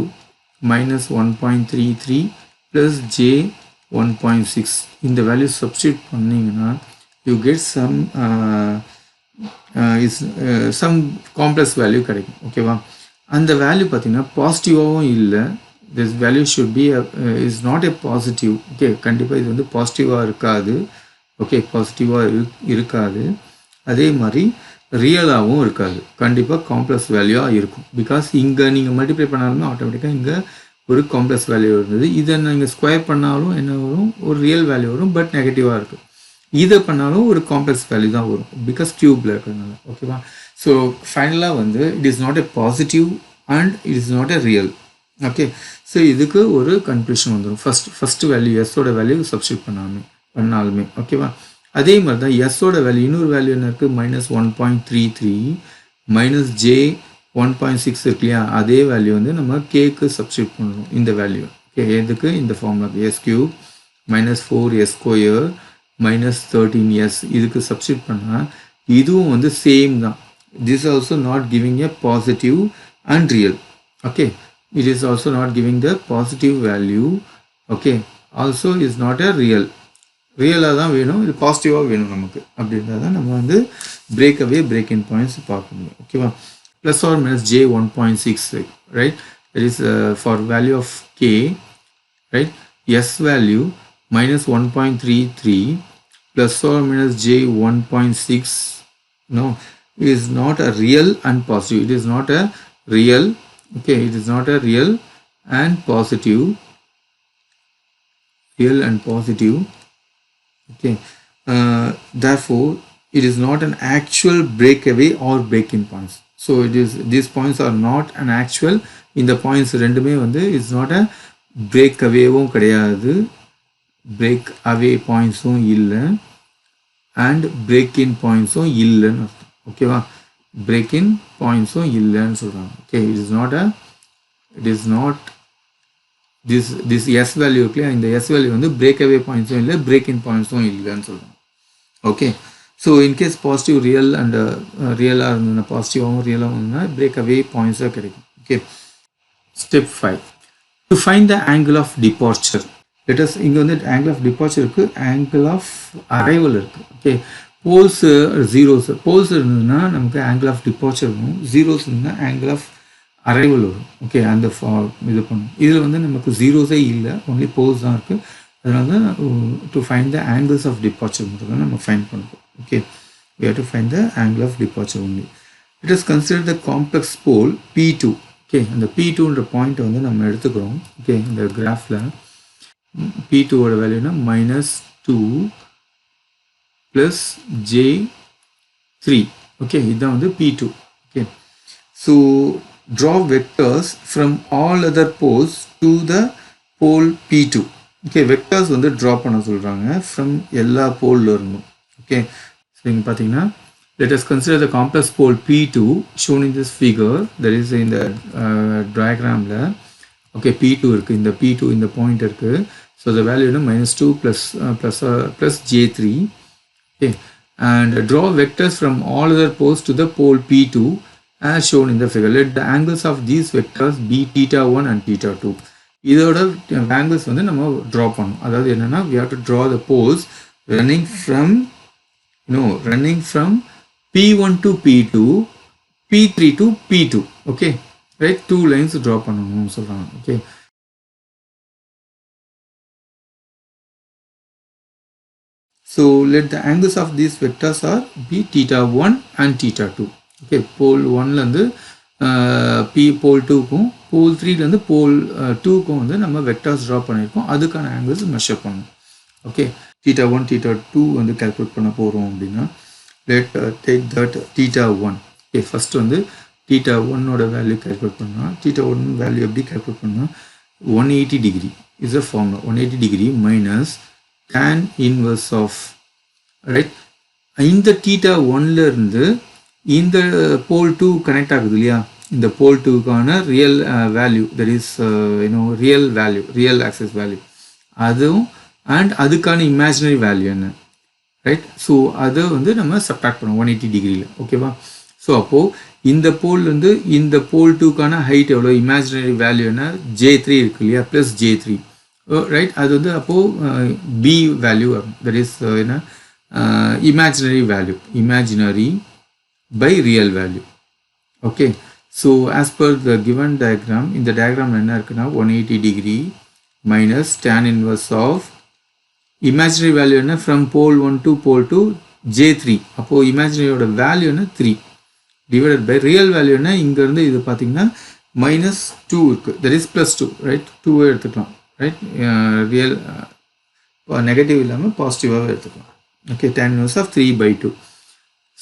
minus 1.33 plus j 1.6. இந்த value substitute பண்ணிங்கன்னா you get some complex value கிடைக்கும். ஓகேவா, அந்த value பார்த்தீங்கன்னா பாசிட்டிவாகவும் இல்லை, this value should be is not a positive. Okay, கண்டிப்பாக இது வந்து பாசிட்டிவாக இருக்காது. ஓகே, பாசிட்டிவாக இருக்காது, அதே மாதிரி ரியலாகவும் இருக்காது, கண்டிப்பாக காம்ப்ளெக்ஸ் வேல்யூவாக இருக்கும். பிகாஸ் இங்கே நீங்கள் மல்டிப்ளை பண்ணாலுமே ஆட்டோமேட்டிக்காக இங்கே ஒரு காம்ப்ளெக்ஸ் வேல்யூ இருந்தது, இதை நீங்கள் ஸ்கொயர் பண்ணாலும் என்ன வரும், ஒரு ரியல் வேல்யூ வரும், பட் நெகட்டிவாக இருக்குது. இதை பண்ணாலும் ஒரு காம்ப்ளெக்ஸ் வேல்யூ தான் வரும், பிகாஸ் கியூபில் இருக்கிறதுனால. ஓகேவா, ஸோ ஃபைனலாக வந்து it is not a positive and it is not a real. Okay, so இதுக்கு ஒரு கன்க்ளூஷன் வந்துடும். ஃபஸ்ட்டு வேல்யூ எஸ்ஸோட வேல்யூ சப்ஸ்டியூட் பண்ணாலுமே. ஓகேவா, அதே மாதிரி தான் எஸ்ஸோட வேல்யூ இன்னொரு வேல்யூ என்ன இருக்குது, minus 1.33 மைனஸ் ஜே 1.6 இருக்கு இல்லையா, அதே வேல்யூ வந்து நம்ம கேக்கு சப்ஸ்டியூட் பண்ணுறோம் இந்த வேல்யூ. ஓகே, எதுக்கு இந்த ஃபார்முலாக்கு s cube minus 4s square minus 13s இதுக்கு சப்ஸ்டியூட் பண்ணால் இதுவும் வந்து சேம் தான். this also not giving a positive and real. Okay, it is also not giving the positive value. Okay, also is not a real. ரியலாக தான் வேணும், இது பாசிட்டிவாக வேணும் நமக்கு. அப்படி இருந்தால் தான் நம்ம வந்து break away break in points பார்க்க முடியும். ஓகேவா? Plus or minus J 1.6, right? That is for value of K, right? S value minus 1.33 plus or minus j 1.6, no, is not a real and positive. It is not a real, okay, it is not a real and positive, real and positive, okay. Therefore it is not an actual breakaway or break-in points. So it is, these points are not an actual, in the points ரெண்டுமே வந்து is not a breakawayவும் கிடையாது, break away பாயிண்ட்ஸும் இல்லை, and break in பாயிண்ட்ஸும் இல்லைன்னு அர்த்தம். ஓகேவா? Break in பாயிண்ட்ஸும் இல்லைன்னு சொல்கிறாங்க. Okay, it is not this S value இருக்குல்லையா, இந்த எஸ் வேல்யூ வந்து பிரேக் அவே பாயிண்ட்ஸும் இல்லை, பிரேக் இன் பாயிண்ட்ஸும் இல்லைன்னு சொல்கிறாங்க. Okay, so in case positive real and ரியலாக இருந்ததுன்னா, பாசிட்டிவாகவும் ரியலாகவும் இருந்ததுன்னா பிரேக் அவே பாயிண்ட்ஸாக கிடைக்கும். Okay, step 5, to find the angle of departure. Let us இங்கே வந்து ஆங்கிள் ஆஃப் டிபார்ச்சர் இருக்குது, ஆங்கிள் ஆஃப் அரைவல் இருக்குது. ஓகே, போல்ஸு ஜீரோஸ், போல்ஸ் இருந்ததுன்னா நமக்கு ஆங்கிள் ஆஃப் டிபார்ச்சர் வரும், ஜீரோஸ் இருந்ததுன்னா ஆங்கிள் ஆஃப் அரைவல் வரும். ஓகே, அந்த இது பண்ணும். இதில் வந்து நமக்கு ஜீரோஸே இல்லை, ஒன்லி போல்ஸ் தான் இருக்குது. அதனால தான் to find the angles of departure மட்டும் தான் நம்ம ஃபைண்ட் பண்ணுறோம். Okay, we have to find the angle of departure only. Let us consider the complex pole P2. Okay, அந்த P2ன்ற பாயிண்ட் வந்து நம்ம எடுத்துக்கிறோம். ஓகே, இந்த கிராஃபில் P2 ஓட வேல்யூனா -2 + J3. ஓகே, இதுதான் வந்து P2. Okay, so draw vectors from all other poles to the pole P2. Okay, vectors வந்து draw பண்ண சொல்கிறாங்க ஃப்ரம் எல்லா போலில் இருந்தும். ஓகே, ஸோ இங்கே பார்த்தீங்கன்னா let us consider the complex pole P2 shown in this figure, that is in the diagramல. Okay, P2 இருக்குது, இந்த P2 இந்த பாயிண்ட் இருக்குது. So the value -2 plus J3. okay, and draw vectors from all other poles to the pole P2 as shown in the figure. Let the angles of these vectors be θ1 and θ2. இதோட angles வந்து நம்ம draw பண்ணணும். அதாவது என்னன்னா, we have to draw the poles running from P1 to P2, P3 to P2. okay, right, two lines draw பண்ணணும்னு சொல்றாங்க. okay, so let the angles of these vectors are be θ1 and θ2. okay, pole 1 ல இருந்து pole 2 க்கும் pole 3 ல இருந்து pole 2 க்கும் வந்து நம்ம வெக்டர்ஸ் டிரா பண்ணிருக்கோம், அதுக்கான ஆங்கிள்ஸ் மெஷர் பண்ணணும். ஓகே, θ1 θ2 வந்து கால்குலேட் பண்ண போறோம் அப்படினா, let take that θ1. okay, first வந்து θ1 ஓட வேல்யூ கால்குலேட் பண்ணா, θ1 வேல்யூ எப்படி கால்குலேட் பண்ணா, 180 degree is a formula. 180 degree minus tan inverse of, right, இந்த θ1 ல இருந்து இந்த pole 2 கனெக்ட் ஆகுது இல்லையா, இந்த pole 2க்கான real value, that is real value, real axis value அதுவும், அண்ட் அதுக்கான இமேஜினரி வேல்யூ என்ன, ரைட். ஸோ அதை வந்து நம்ம சப்ட்ராக்ட் பண்ணுவோம் 180 டிகிரியில். ஓகேவா? ஸோ அப்போது இந்த போல்லேருந்து இந்த போல் 2க்கான ஹைட் எவ்வளோ, இமேஜினரி வேல்யூ என்ன, J3 இருக்கு இல்லையா, ப்ளஸ் J3, ரைட். அது வந்து அப்போது பி வேல்யூ, தட் இஸ் என்ன, imaginary value, imaginary by real value. okay, so as per the given diagram, இந்த diagram என்ன இருக்குன்னா 180 degree minus tan inverse of imaginary value என்ன, from pole 1 to pole 2 J3, அப்போ imaginary ஓட value என்ன 3 divided by real value என்ன, இங்க இருந்து இது பார்த்தீங்கன்னா -2 இருக்கு, that is +2, right, 2 எடுத்துக்கலாம், right, real நெகட்டிவ் இல்லாமல் பாசிட்டிவாக எடுத்துக்கலாம். okay, tan inverse of 3/2.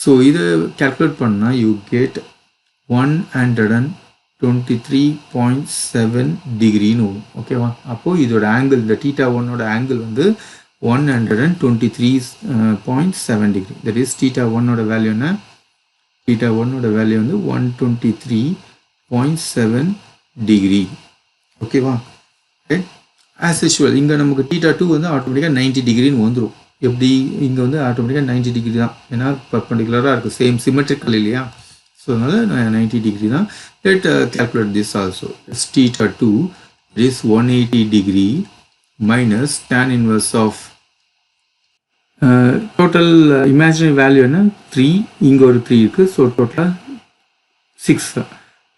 So இதை கேல்குலேட் பண்ணால் யூ கெட் 123.7 டிகிரின்னு வரும். ஓகேவா? அப்போது இதோட ஆங்கிள், இந்த θ1ஓட ஆங்கிள் வந்து 123.7 டிகிரி. தட் இஸ் θ1ஓட வேல்யூ என்ன, θ1ஓட வேல்யூ வந்து 123.7 டிகிரி. ஓகேவா? ரைட். ஆஸ் யூஷுவல் இங்கே நமக்கு θ2 வந்து ஆட்டோமேட்டிக்காக 90 டிகிரின்னு வந்துடும். எப்படி, இங்கே வந்து ஆட்டோமேட்டிக்காக 90 டிகிரி தான், ஏன்னா பர்பண்டிகுலராக இருக்குது, சேம் சிமெட்ரிக்கல் இல்லையா, ஸோ அதனால் 90 டிகிரி தான். Let calculate this also. θ2 is 180 degree minus tan inverse of total imaginary value என்ன 3, இங்கே ஒரு 3 இருக்குது. ஸோ டோட்டலாக 6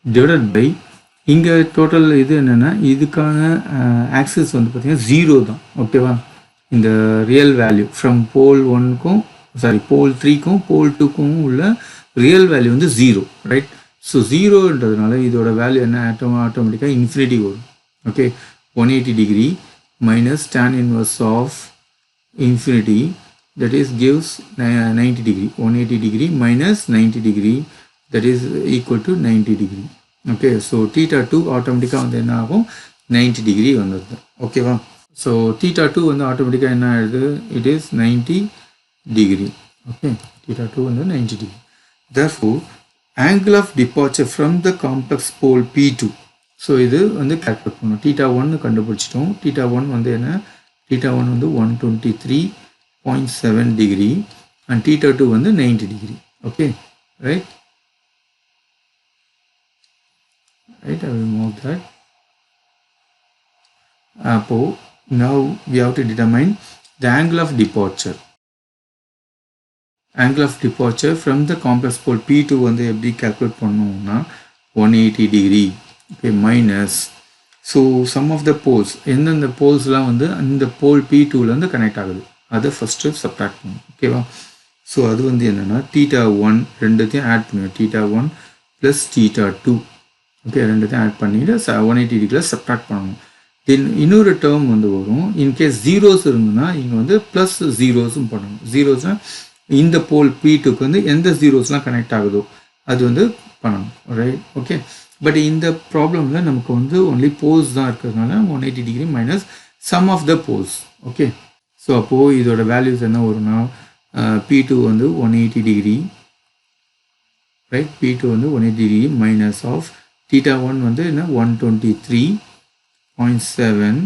டிவைடட் பை இங்கே டோட்டல் இது என்னென்னா இதுக்கான ஆக்சிஸ் வந்து பார்த்திங்கன்னா 0 தான். ஓகேவா, இந்த ரியல் வேல்யூ ஃப்ரம் போல் 1க்கும் போல் 3க்கும் போல் 2க்கும் உள்ள ரியல் வேல்யூ வந்து 0, ரைட்? ஸோ 0ன்றதுனால இதோட வேல்யூ என்ன ஆட்டோமேட்டிக்காக இன்ஃபினிட்டி வரும். Okay, 180 degree minus tan inverse of infinity, that is gives 90 degree. 180 degree minus 90 degree, that is equal to 90 degree. Okay, so theta 2 automatically வந்து என்ன ஆகும், 90 degree வந்துருது. ஓகேவா, ஸோ theta 2 வந்து ஆட்டோமேட்டிக்காக என்ன ஆயிடுது, it is 90 degree. Okay, theta 2 வந்து 90 degree. Therefore angle of departure from the complex pole P2, so இது வந்து கால்குலேட் பண்ணணும். theta 1 கண்டுபிடிச்சிட்டோம். theta 1 வந்து என்ன, theta 1 வந்து 123.7 டிகிரி அண்ட் theta 2 வந்து 90 degree. Okay, right, I will move that. அப்போ now we have to determine the angle of departure. Angle of departure from the complex pole P2 வந்து எப்படி calculate பண்ணணும்னா 180 degree. Okay, minus, so sum of the poles, எந்தெந்த போல்ஸ்லாம் வந்து அந்த போல் P2ல வந்து connect ஆகுது அதை ஃபஸ்ட்டு சப்ட்ராக்ட் பண்ணணும். ஓகேவா, ஸோ அது வந்து என்னென்னா theta 1 ரெண்டுத்தையும் ஆட் பண்ணுவோம். theta 1 plus theta 2. ஓகே, ரெண்டுத்தையும் ஆட் பண்ணிவிட்டு 180 டிகிரியில் சப்ட்ராக்ட் பண்ணணும். தென் இன்னொரு டேர்ம் வந்து வரும், இன்கேஸ் ஜீரோஸ் இருந்ததுன்னா இங்கே வந்து ப்ளஸ் ஜீரோஸும் பண்ணணும். ஜீரோஸ்னால் இந்த போல் P2க்கு வந்து எந்த ஜீரோஸ்லாம் கனெக்ட் ஆகுதோ அது வந்து பண்ணணும், ரைட்? ஓகே, பட் இந்த ப்ராப்ளமில் நமக்கு வந்து ஒன்லி போல்ஸ் தான் இருக்கிறதுனால 180 degree minus sum of the poles. Okay, so அப்போது இதோட வேல்யூஸ் என்ன வரும்னா P2 வந்து 180 டிகிரி, ரைட்? P2 வந்து 180 டிகிரி மைனஸ் ஆஃப் theta 1 வந்து என்ன 123.7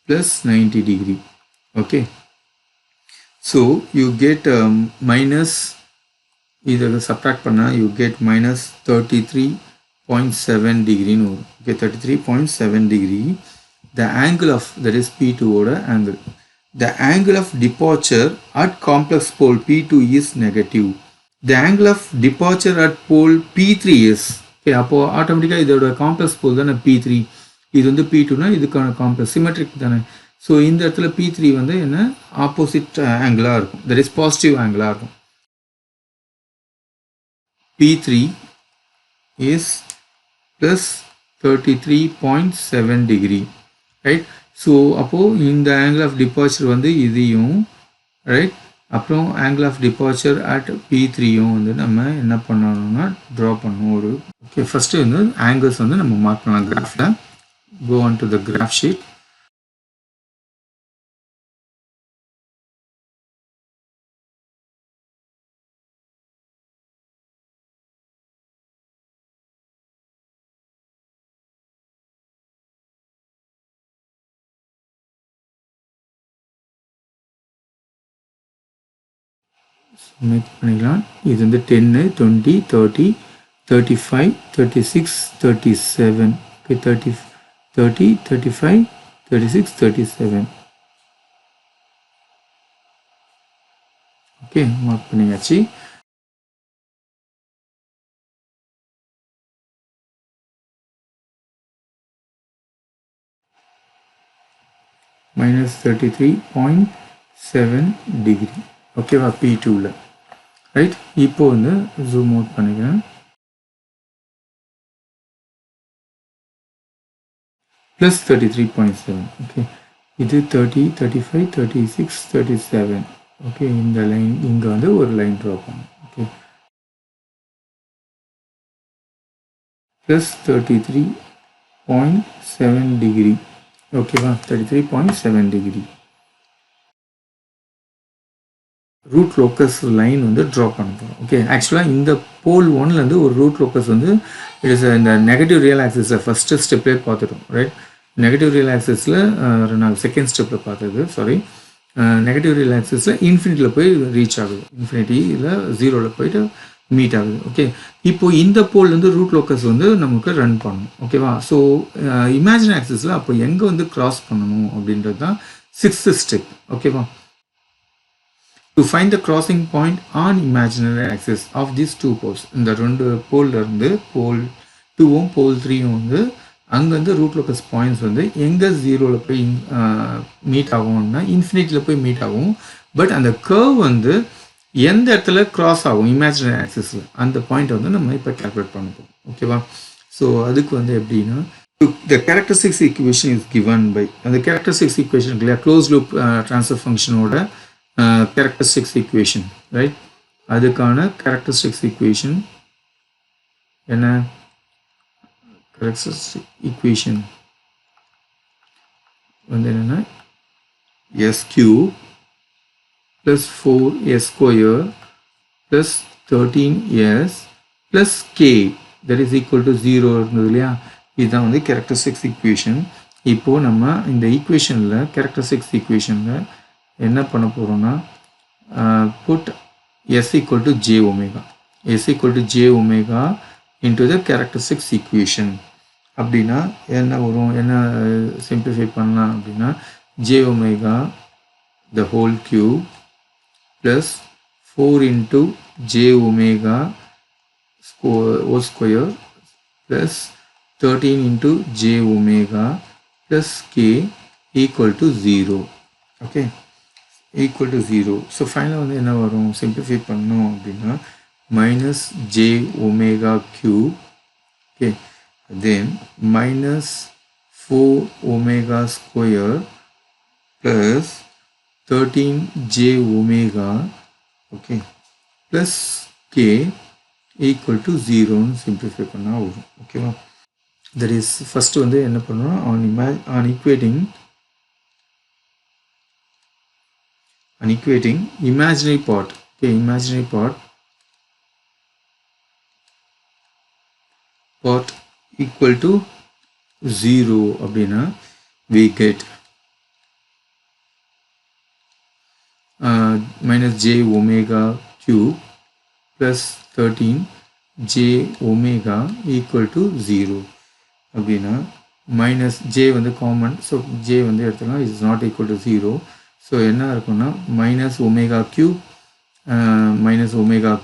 plus 90 degree. Okay, so you get minus, இதை சப்ட்ராக்ட் பண்ணால் யூ கெட் மைனஸ் 33.7 டிகிரின்னு வரும். Okay, 33.7 degree. The angle of that is P2 ஓட angle. The angle of departure at complex pole P2 is negative. The angle of departure at pole P3 is, okay, அப்போது ஆட்டோமேட்டிக்காக இதோட complex போல் தானே P3, இது வந்து P2னா இதுக்கான காம்ப்ளெக்ஸ் சிமெட்ரிக் தானே. So இந்த இடத்துல P3 வந்து என்ன ஆப்போசிட் ஆங்கிளாக இருக்கும், தட் இஸ் பாசிட்டிவ் ஆங்கிளாக இருக்கும். P3 is plus 33.7 degree, right? So அப்போது இந்த angle of departure வந்து இதையும், right? அப்புறம் angle of departure at P3யும் வந்து நம்ம என்ன பண்ணணும்னா ட்ரா பண்ணணும் ஒரு. ஓகே, ஃபஸ்ட்டு வந்து ஆங்கிள்ஸ் வந்து நம்ம மார்க் பண்ணலாம் கிராஃபில். go on to the graph sheet. Make பண்ணிக்கலாம். இது வந்து 10, 20, 30, 35, 36, 37. ஓகே, 30, 35, 36, 37. ஓகே, மார்க் பண்ணியாச்சு. minus 33.7 டிகிரி. ஓகேவா, P2ல, ரைட்? இப்போ வந்து ஜூம் அவுட் பண்ணிக்கிறேன். ப்ளஸ் 33.7. ஓகே, இது 30, 35, 36, 37. ஓகே, இந்த லைன் இங்கே வந்து ஒரு லைன் ட்ரா பண்ணும். ஓகே, ப்ளஸ் 33.7 டிகிரி. ஓகேவா, 33.7 டிகிரி. ரூட் லோக்கஸ் லைன் வந்து ட்ரா பண்ண போகிறோம். ஓகே, ஆக்சுவலாக இந்த போல் 1லேருந்து ஒரு ரூட் லோக்கஸ் வந்து இட் இஸ் இந்த நெகட்டிவ் ரியல் ஆக்சிஸில் ஃபஸ்ட்டு ஸ்டெப்லேயே பார்த்துட்டோம், ரைட்? நெகட்டிவ் ரியல் ஆக்சிஸில் நான் செகண்ட் ஸ்டெப்பில் பார்த்தது, சாரி, நெகட்டிவ் ரியல் ஆக்சிஸில் இன்ஃபினிட்டியில் போய் ரீச் ஆகுது, இன்ஃபினிட்டியில் 0வில் போயிட்டு மீட் ஆகுது. ஓகே, இப்போது இந்த போல்லேருந்து ரூட் லோக்கஸ் வந்து நமக்கு ரன் பண்ணணும். ஓகேவா, ஸோ இமேஜின் ஆக்சிஸில் அப்போ எங்கே வந்து கிராஸ் பண்ணணும் அப்படின்றது தான் 6th ஸ்டெப். ஓகேவா, to find the crossing point on imaginary axis of these two poles. இந்த ரெண்டு போல்ல இருந்து போல் 2ம் போல் 3ம் வந்து அங்கேருந்து ரூட் லோக்கஸ் பாயிண்ட்ஸ் வந்து எங்கே ஜீரோவில் போய் மீட் ஆகும்னா இன்ஃபினிட்டியில் போய் மீட் ஆகும். பட் அந்த கர்வ் வந்து எந்த இடத்துல கிராஸ் ஆகும் இமேஜினரி ஆக்சிஸில் அந்த பாயிண்ட் வந்து நம்ம இப்போ கால்குலேட் பண்ண போகிறோம். ஓகேவா? ஸோ அதுக்கு வந்து எப்படின்னா the characteristics equation is given by the characteristics equation இல்லையா closed loop transfer function ஓட characteristics equation, right? அதுக்கான characteristics equation என்ன? characteristic equation வந்து என்னன்னா s cube plus 4s square plus 13s plus k that is equal to 0 இருந்தது இல்லையா? இதுதான் வந்து characteristics equation. இப்போது நம்ம இந்த ஈக்குவேஷனில் characteristics equationல என்ன பண்ண போகிறோம்னா put s equal to j omega, s equal to j omega into the characteristics equation. அப்படின்னா என்ன வரும், என்ன சிம்பிளிஃபை பண்ணலாம் அப்படின்னா j omega the whole cube plus 4 into j omega whole square plus 13 into j omega plus k equal to 0. Okay, equal to 0. So finally வந்து என்ன வரும், simplify பண்ணோம் அப்படின்னா minus j omega cube, okay, then minus 4 omega square plus 13 j omega, okay, plus k equal to 0 simplify பண்ணா வரும். ஓகேவா? that is first வந்து என்ன பண்ணணும், on equating imaginary part, okay, imaginary part equal to 0 அப்படின்னா we get minus j omega cube plus 13 j omega equal to 0 அப்படின்னா minus j வந்து common, so j வந்து எடுத்துக்கலாம், is not equal to 0. So என்ன இருக்குன்னா minus omega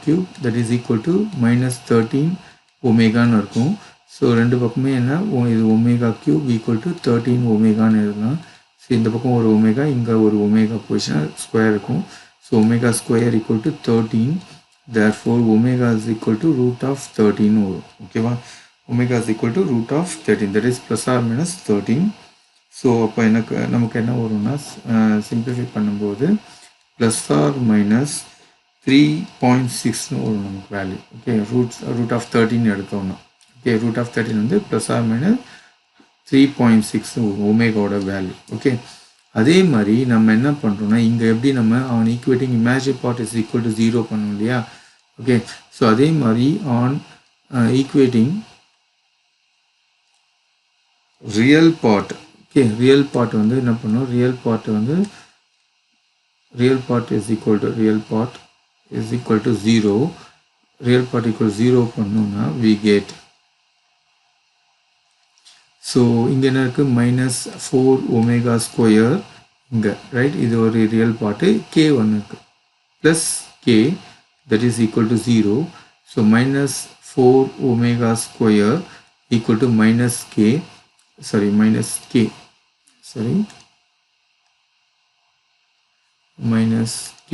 cube that is equal to minus 13 ஒமேகான்னு இருக்கும். So ரெண்டு பக்கமே என்ன, இது ஒமேகா கியூப் ஈக்குவல் டு 13 ஒமேகான்னு எழுதலாம். ஸோ இந்த பக்கம் ஒரு ஒமேகா, இங்கே ஒரு ஒமேகா போயிடுச்சுன்னா ஸ்கொயர் இருக்கும். So omega square equal to 13, therefore omega is equal to root of 13 வரும். ஓகேவா? Omega is equal to root of 13, that is plus or minus 13. So அப்போ நமக்கு என்ன வரும்னா சிம்பிளிஃபை பண்ணும்போது ப்ளஸ் ஆர் மைனஸ் 3.6ன்னு வரும் நமக்கு வேல்யூ. ஓகே, ரூட் ஆஃப் 13 எடுத்தோம்னா, ஓகே, ரூட் ஆஃப் 13 வந்து ப்ளஸ் ஆர் மைனஸ் 3.6 ஒமேகாவோட வேல்யூ. ஓகே, அதே மாதிரி நம்ம என்ன பண்ணுறோம்னா இங்கே எப்படி நம்ம on equating imaginary part is equal to 0 பண்ணோம் இல்லையா? ஓகே, ஸோ அதே மாதிரி on equating real part, okay, real part வந்து என்ன பண்ணோம், real part is equal to 0, real part equal to 0 பண்ணோம்னா we get, ஸோ இங்கே என்ன இருக்குது, minus 4 omega square இங்கே, ரைட், இது ஒரு ரியல் பார்ட்டு, k ஒன்று இருக்குது, plus k that is equal to 0. So minus 4 omega square equal to minus k, minus k, minus k.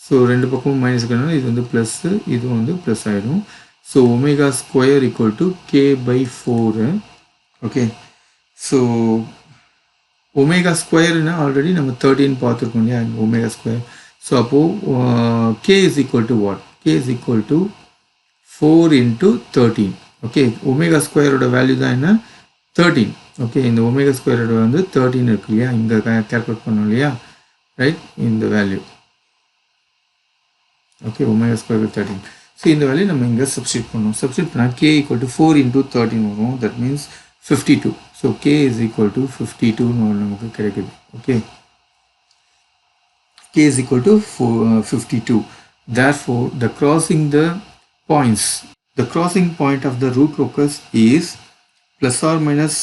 So ரெண்டு பக்கமும் மைனஸ் இருக்கிறதுனால இது வந்து ப்ளஸ்ஸு, இது வந்து ப்ளஸ் ஆகிடும். So omega square equal to K by 4. Okay, so omega ஸ்கொயர்னா already நம்ம 13 பார்த்துருக்கோம் இல்லையா, ஒமேகா ஸ்கொயர். ஸோ அப்போது K is equal to what, K is equal to 4 into 13. Okay, omega ஸ்கொயரோட வேல்யூ தான் என்ன, 13. ஓகே, இந்த ஒமேகா ஸ்கொயரோட வந்து 13 இருக்கு இல்லையா, இங்கே கேல்குலேட் பண்ணோம் இல்லையா, ரைட், இந்த value. Okay, omega square 13. So இந்த வேல்யூ நம்ம இங்கே சப்ஸ்டியூட் பண்ணோம். சப்ஸ்டியூட் பண்ணால் கே ஈக்குவல் டு 4 into 13 வரும், that means 52. So K is equal to 52ன்னு நமக்கு கிடைக்குது. Okay, K is equal to 52. Therefore, the crossing point of the root locus is plus or minus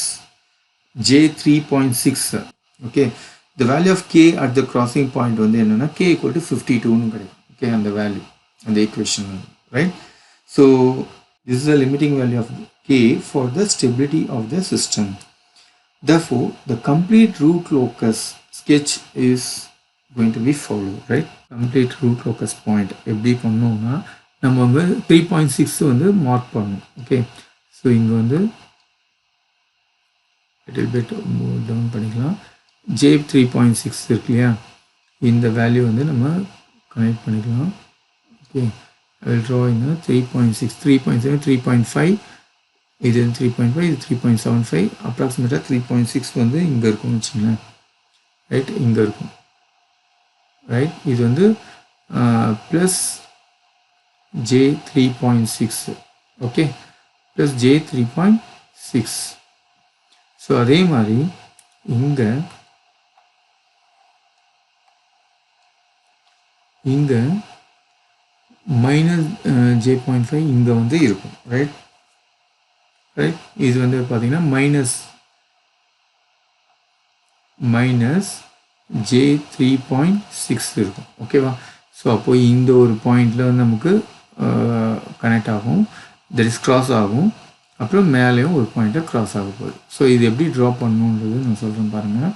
j 3.6. Okay, the value of k at the crossing point வந்து என்னன்னா k equal to 52 னு கிடைக்கும். Okay, and the value and the equation, right? So this is the limiting value of k for the stability of the system. Therefore, the complete root locus sketch is going to be followed, right? Complete root locus point எப்படி பண்ணோம்னா நம்ம வந்து 3.6 வந்து mark பண்ணணும். Okay, so இங்கே வந்து little bit down பண்ணிக்கலாம். j 3.6 இருக்கு இல்லையா, இந்த வேல்யூ வந்து நம்ம கனெக்ட் பண்ணிக்கலாம். Okay, I will draw in 3.6, 3.7, 3.5, இது 3.5, இது 3.75, அப்ராக்சிமேட்டாக 3.6 வந்து இங்கே இருக்கும்னு வச்சுங்களேன். ரைட், இங்கே இருக்கும். ரைட், இது வந்து plus j 3.6. Okay, plus j 3.6. So அதே மாதிரி இங்கே மைனஸ் j.5 இங்கே வந்து இருக்கும். ரைட், ரைட், இது வந்து பார்த்தீங்கன்னா மைனஸ் j 3.6 இருக்கும். ஓகேவா? ஸோ அப்போ இந்த ஒரு பாயிண்டில் வந்து நமக்கு கனெக்ட் ஆகும், தட் இஸ் கிராஸ் ஆகும், அப்புறம் மேலேயும் ஒரு பாயிண்ட்டை கிராஸ் ஆக போகுது. ஸோ இது எப்படி ட்ரா பண்ணணுன்றது நான் சொல்கிறேன் பாருங்கள்.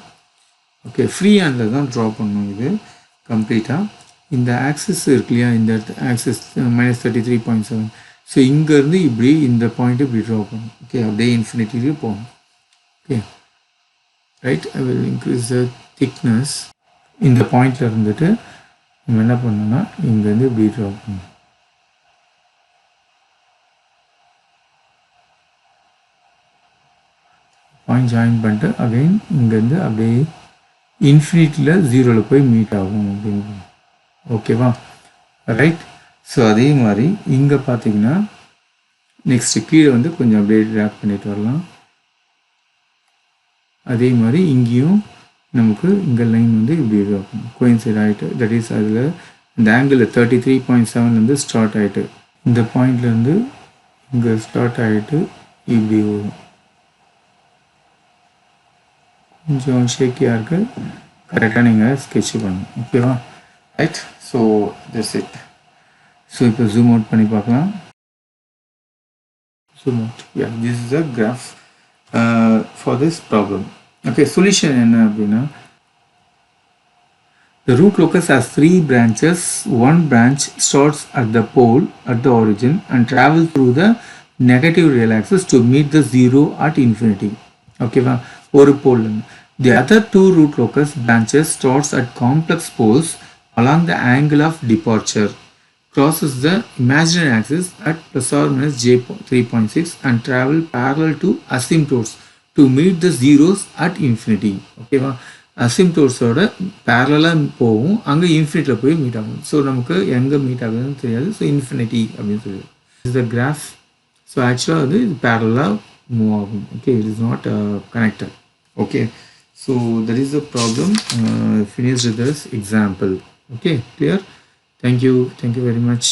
ஓகே, ஃப்ரீ ஹேண்டில் தான் ட்ரா பண்ணணும் இது கம்ப்ளீட்டாக. இந்த ஆக்சிஸ் இருக்கு இல்லையா, இந்த ஆக்சிஸ் -33.7. ஸோ இங்கேருந்து இப்படி இந்த பாயிண்ட்டு இப்படி ட்ரா பண்ணணும். ஓகே, அப்படியே இன்ஃபினிட்டிக்கு போகணும். Okay, right, I will increase the thickness. இந்த பாயிண்டில் இருந்துட்டு நம்ம என்ன பண்ணணும்னா இங்கேருந்து இப்படி ட்ரா பண்ணணும். பாயிண்ட் ஜாயின் பண்ணிட்டு அகைன் இங்கேருந்து அப்படியே இன்ஃபினிட்டியில் 0ல் போய் மீட் ஆகும் அப்படின்னு. ஓகேவா? ரைட், ஸோ அதே மாதிரி இங்கே பார்த்தீங்கன்னா நெக்ஸ்ட்டு கீழே வந்து கொஞ்சம் அப்படியே ட்ராக் பண்ணிட்டு வரலாம். அதே மாதிரி இங்கேயும் நமக்கு இங்கே லைன் வந்து இப்படி இருக்கும், கோயின்சைட் ஆகிட்டு, தட் இஸ் அதில் இந்த ஆங்கிள் 33.7லேருந்து ஸ்டார்ட் ஆகிட்டு இந்த பாயிண்ட்லேருந்து இங்கே ஸ்டார்ட் ஆகிட்டு இப்படி வரும். கொஞ்சம் ஷேக்கியாக இருக்குது, கரெக்டாக நீங்கள் ஸ்கெட்ச் பண்ணணும். ஓகேவா? Right, so that's it. So இப்போ ஜூம் அவுட் பண்ணி பார்க்கலாம். Zoom out. Yeah, this is a graph for this problem. Okay, solution என்ன அப்படின்னா, the root locus has 3 branches. One branch starts at the pole at the origin and travels through the negative real axis to meet the 0 at infinity. ஓகேவா? ஒரு pole. The other 2 root locus branches starts at complex poles along the angle of departure, crosses the imaginary axis at plus or minus j 3.6 and travel parallel to asymptotes to meet the zeros at infinity. ஓகேவா? அசிம்டோட்ஸோட பேரலாக போகும், அங்கே இன்ஃபினிட்டியில் போய் meet ஆகும். So நமக்கு எங்கே meet ஆகுதுன்னு தெரியாது. ஸோ இன்ஃபினிட்டி அப்படின்னு சொல்லுது. Is the graph. ஸோ ஆக்சுவலாக வந்து இது பேரலாக மூவ் ஆகும். Okay, it is not connected. Okay, so that is the problem. Finished this example. Okay, clear? Thank you very much.